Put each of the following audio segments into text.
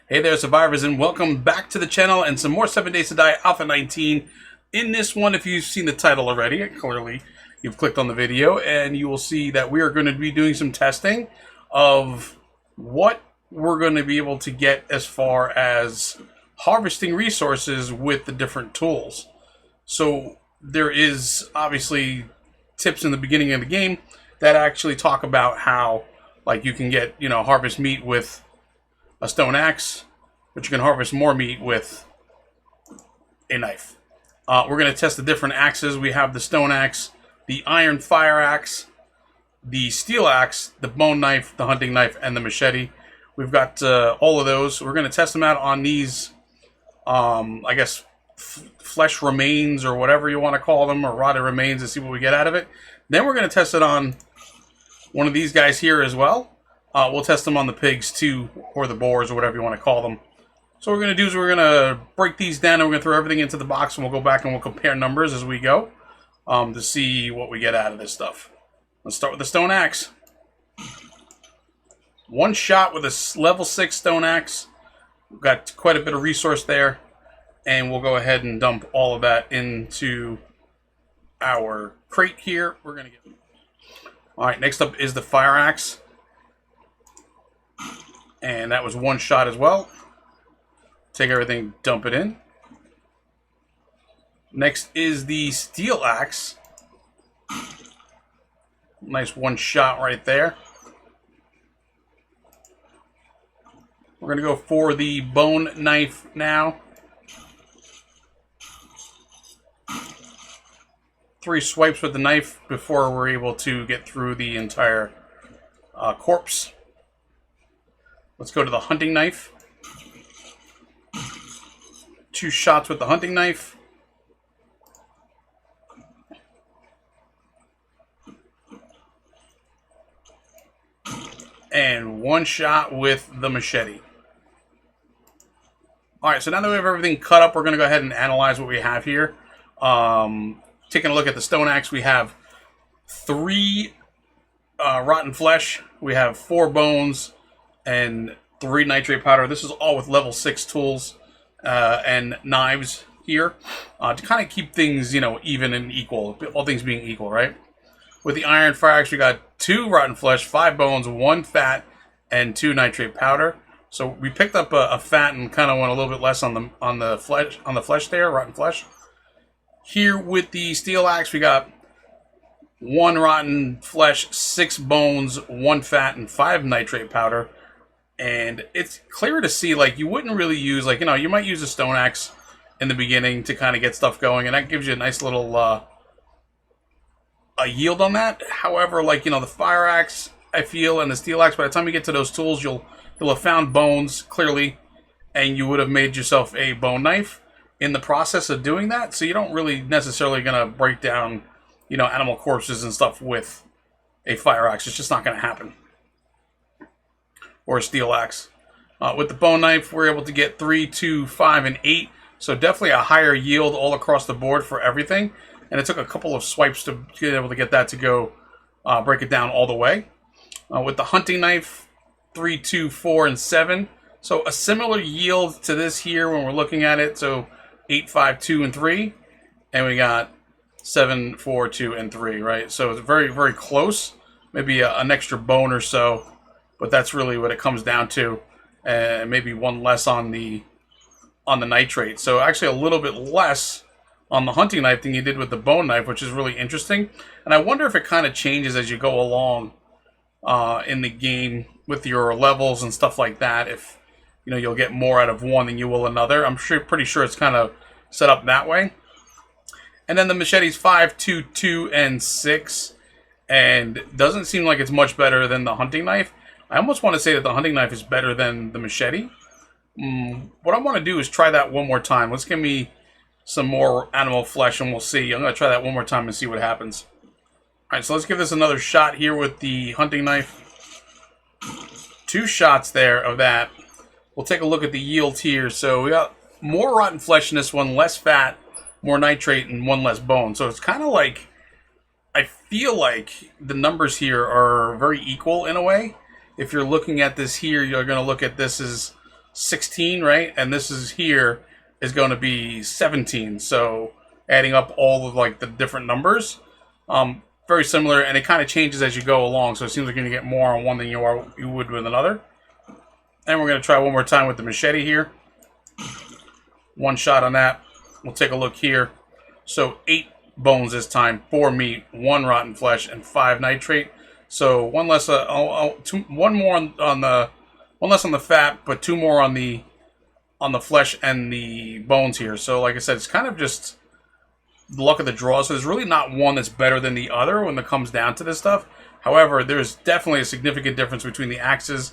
Hey there, survivors, and welcome back to the channel and some more 7 Days to Die Alpha 19. In this one, if you've seen the title already, clearly you've clicked on the video, and you will see that we are going to be doing some testing of what we're going to be able to get as far as harvesting resources with the different tools. So there is obviously tips in the beginning of the game that actually talk about how, like, you can get, harvest meat with a stone axe, but you can harvest more meat with a knife. We're going to test the different axes. We have the stone axe, the iron fire axe, the steel axe, the bone knife, the hunting knife, and the machete. We've got all of those. We're going to test them out on these, I guess, flesh remains or whatever you want to call them, or rotted remains, and see what we get out of it. Then we're going to test it on one of these guys here as well. We'll test them on the pigs too, or the boars, or whatever you want to call them. So what we're going to do is we're going to break these down, and we're going to throw everything into the box, and we'll go back and we'll compare numbers as we go to see what we get out of this stuff. Let's start with the stone axe. One shot with a level 6 stone axe. We've got quite a bit of resource there, and we'll go ahead and dump all of that into our crate here. We're going to get... All right, next up is the fire axe. And that was one shot as well. Take everything, dump it in. Next is the steel axe. Nice one shot right there. We're going to go for the bone knife now. 3 swipes with the knife before we're able to get through the entire corpse. Let's go to the hunting knife. 2 shots with the hunting knife. And 1 shot with the machete. Alright, so now that we have everything cut up, we're going to go ahead and analyze what we have here. Taking a look at the stone axe, we have 3 rotten flesh. We have 4 bones and 3 nitrate powder. This is all with level 6 tools and knives here to kind of keep things, even and equal. All things being equal, right? With the iron fire axe, we got 2 rotten flesh, 5 bones, 1 fat, and 2 nitrate powder. So we picked up a fat and kind of went a little bit less on the flesh there, rotten flesh. Here with the steel axe, we got 1 rotten flesh, 6 bones, 1 fat, and 5 nitrate powder. And it's clear to see, like, you wouldn't really use, like, you might use a stone axe in the beginning to kind of get stuff going, and that gives you a nice little a yield on that. However, like, the fire axe, I feel, and the steel axe, by the time you get to those tools, you'll have found bones, clearly, and you would have made yourself a bone knife in the process of doing that, so you don't really necessarily going to break down, animal corpses and stuff with a fire axe. It's just not going to happen. Or a steel axe. With the bone knife, we're able to get 3, 2, 5, and 8. So definitely a higher yield all across the board for everything. And it took a couple of swipes to be able to get that to go break it down all the way. With the hunting knife, 3, 2, 4, and 7. So a similar yield to this here when we're looking at it. So 8, 5, 2, and 3. And we got 7, 4, 2, and 3, right? So it's very, very close. Maybe an extra bone or so. But that's really what it comes down to, and maybe 1 less on the nitrate. So actually a little bit less on the hunting knife than you did with the bone knife, which is really interesting. And I wonder if it kind of changes as you go along in the game with your levels and stuff like that. If you'll get more out of one than you will another. I'm pretty sure it's kind of set up that way. And then the machete's 5, 2, 2, and 6, and doesn't seem like it's much better than the hunting knife. I almost want to say that the hunting knife is better than the machete. What I want to do is try that one more time. Let's give me some more animal flesh and we'll see. I'm going to try that one more time and see what happens. Alright, so let's give this another shot here with the hunting knife. 2 shots there of that. We'll take a look at the yield here. So we got more rotten flesh in this one, less fat, more nitrate, and 1 less bone. So it's kind of like, I feel like the numbers here are very equal in a way. if you're looking at this here, you're going to look at this as 16, right? And this is here is going to be 17. So adding up all of like the different numbers, very similar, and it kind of changes as you go along. So it seems like you're going to get more on one than you would with another. And we're going to try one more time with the machete here. One shot on that. We'll take a look here. So 8 bones this time, 4 meat, 1 rotten flesh, and 5 nitrate. So one less, one more on the, one less on the fat, but 2 more on the flesh and the bones here. So like I said, it's kind of just the luck of the draw. So there's really not one that's better than the other when it comes down to this stuff. However, there's definitely a significant difference between the axes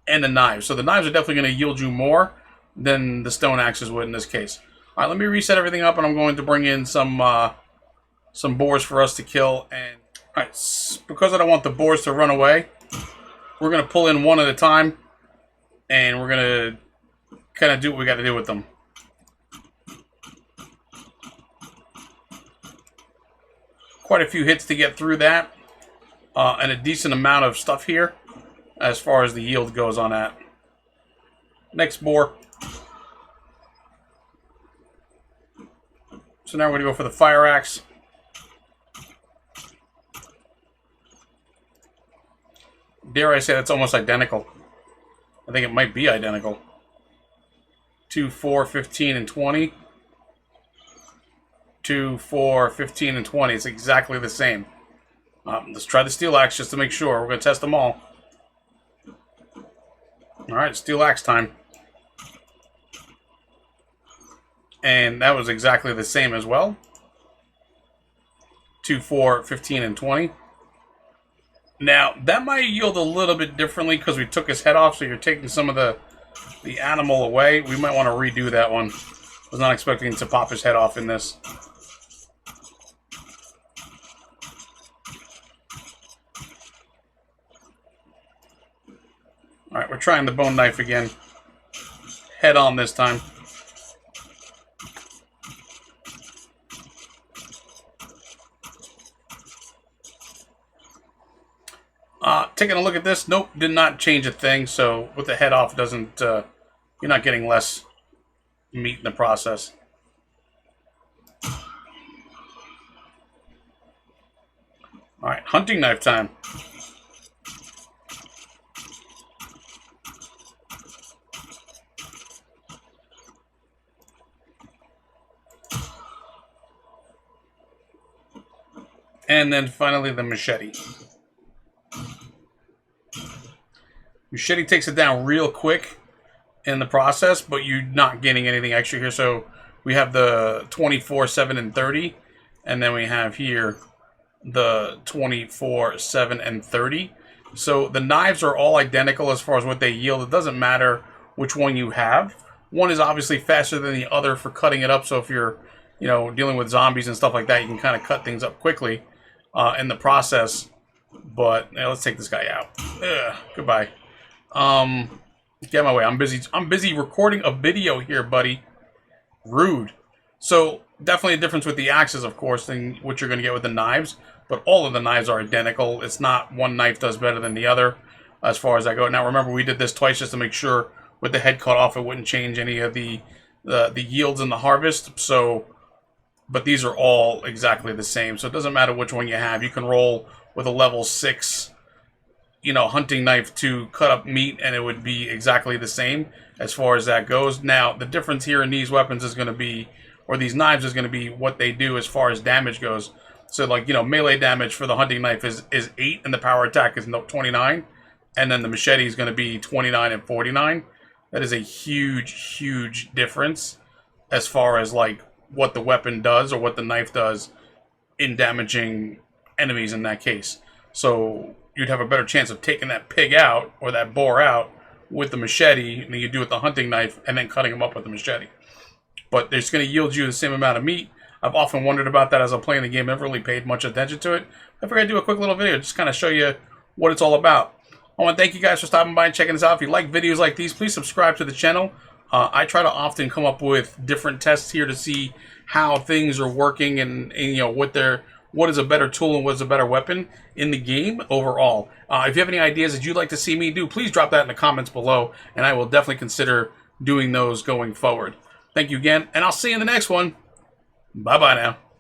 and the knives. So the knives are definitely going to yield you more than the stone axes would in this case. All right, let me reset everything up, and I'm going to bring in some boars for us to kill. And all right, because I don't want the boars to run away, we're going to pull in one at a time, and we're going to kind of do what we got to do with them. Quite a few hits to get through that, and a decent amount of stuff here as far as the yield goes on that. Next boar. So now we're going to go for the fire axe. Dare I say that's almost identical. I think it might be identical. 2, 4, 15, and 20. 2, 4, 15, and 20. It's exactly the same. Let's try the steel axe just to make sure. We're going to test them all. Alright, steel axe time. And that was exactly the same as well. 2, 4, 15, and 20. Now, that might yield a little bit differently because we took his head off, so you're taking some of the animal away. We might want to redo that one. I was not expecting to pop his head off in this. Alright, we're trying the bone knife again. Head on this time. Taking a look at this, nope, did not change a thing. So with the head off, doesn't you're not getting less meat in the process. All right, hunting knife time. And then finally the machete. Machete takes it down real quick in the process, but you're not getting anything extra here. So we have the 24, 7, and 30. And then we have here the 24, 7, and 30. So the knives are all identical as far as what they yield. It doesn't matter which one you have. One is obviously faster than the other for cutting it up. So if you're, dealing with zombies and stuff like that, you can kind of cut things up quickly in the process. But let's take this guy out. Ugh, goodbye. Get my way. I'm busy recording a video here, buddy. Rude. So definitely a difference with the axes, of course, than what you're going to get with the knives. But all of the knives are identical. It's not one knife does better than the other as far as I go. Now remember, we did this twice just to make sure with the head cut off it wouldn't change any of the yields in the harvest. So, but these are all exactly the same. So it doesn't matter which one you have. You can roll with a level 6 hunting knife to cut up meat, and it would be exactly the same as far as that goes. Now, the difference here in these weapons is going to be, or these knives is going to be what they do as far as damage goes. So, like, melee damage for the hunting knife is 8, and the power attack is 29, and then the machete is going to be 29 and 49. That is a huge, huge difference as far as, like, what the weapon does or what the knife does in damaging enemies in that case. So you'd have a better chance of taking that pig out or that boar out with the machete than you do with the hunting knife and then cutting them up with the machete. But it's going to yield you the same amount of meat. I've often wondered about that as I'm playing the game. I've never really paid much attention to it. I figured I'd do a quick little video just kind of show you what it's all about. I want to thank you guys for stopping by and checking this out. If you like videos like these, please subscribe to the channel. I try to often come up with different tests here to see how things are working and what what is a better tool and what is a better weapon in the game overall. If you have any ideas that you'd like to see me do, please drop that in the comments below, and I will definitely consider doing those going forward. Thank you again, and I'll see you in the next one. Bye-bye now.